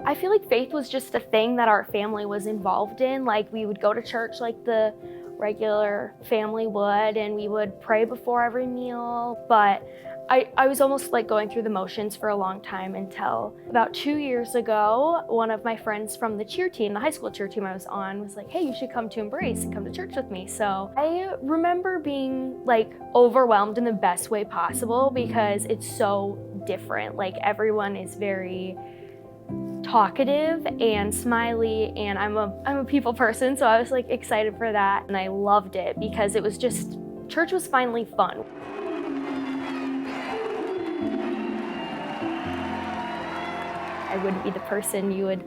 I feel like faith was just a thing that our family was involved in. Like, we would go to church like the regular family would, and we would pray before every meal. But I was almost like going through the motions for a long time until about 2 years ago, one of my friends from the cheer team, the high school cheer team I was on, was like, hey, you should come to Embrace and come to church with me. So I remember being like overwhelmed in the best way possible because it's so different. Like, everyone is very talkative and smiley, and I'm a people person, so I was like excited for that, and I loved it because it was just, church was finally fun. I wouldn't be the person you would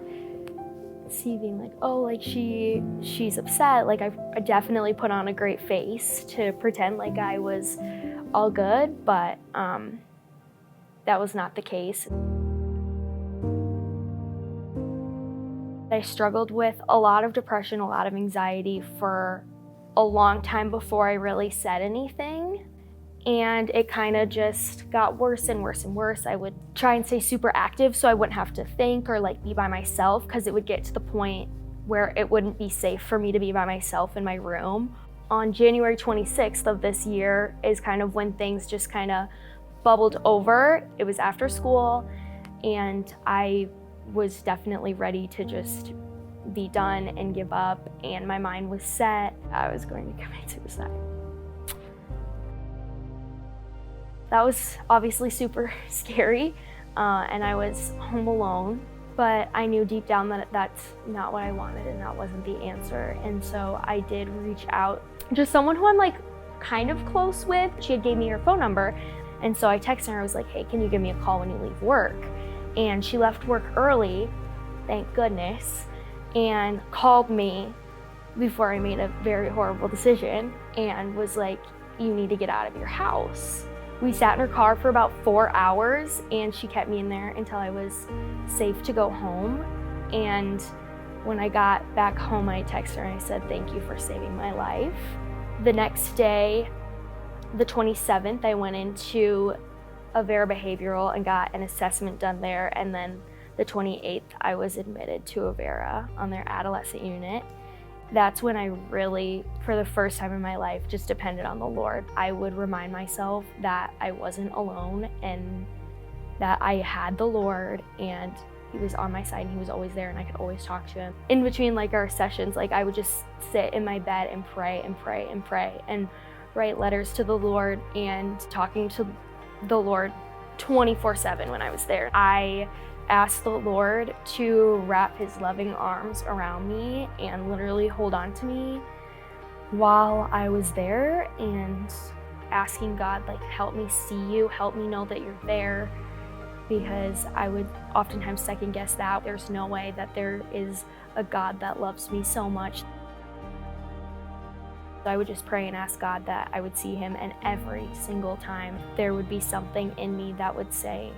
see being like, oh, like she's upset. Like, I definitely put on a great face to pretend like I was all good, but that was not the case. I struggled with a lot of depression, a lot of anxiety for a long time before I really said anything. And it kind of just got worse and worse and worse. I would try and stay super active so I wouldn't have to think or like be by myself, because it would get to the point where it wouldn't be safe for me to be by myself in my room. On January 26th of this year is kind of when things just kind of bubbled over. It was after school, and I was definitely ready to just be done and give up, and my mind was set. I was going to commit suicide. That was obviously super scary, and I was home alone, but I knew deep down that that's not what I wanted and that wasn't the answer. And so I did reach out to someone who I'm like kind of close with. She had gave me her phone number, and so I texted her. I was like, hey, can you give me a call when you leave work? And she left work early, thank goodness, and called me before I made a very horrible decision and was like, you need to get out of your house. We sat in her car for about 4 hours, and she kept me in there until I was safe to go home. And when I got back home, I texted her and I said, thank you for saving my life. The next day, the 27th, I went into Avera Behavioral and got an assessment done there, and then the 28th I was admitted to Avera on their adolescent unit. That's when I really, for the first time in my life, just depended on the Lord. I would remind myself that I wasn't alone and that I had the Lord, and He was on my side and He was always there and I could always talk to Him. In between like our sessions, like I would just sit in my bed and pray and pray and pray and write letters to the Lord and talking to the Lord 24/7 when I was there. I asked the Lord to wrap His loving arms around me and literally hold on to me while I was there, and asking God, like, help me see you, help me know that you're there, because I would oftentimes second guess that. There's no way that there is a God that loves me so much. I would just pray and ask God that I would see Him, and every single time there would be something in me that would say,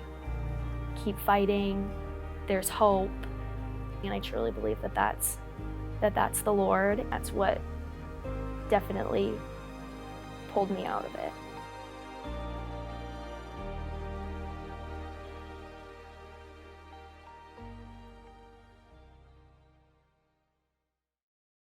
keep fighting, there's hope. And I truly believe that that's the Lord. That's what definitely pulled me out of it.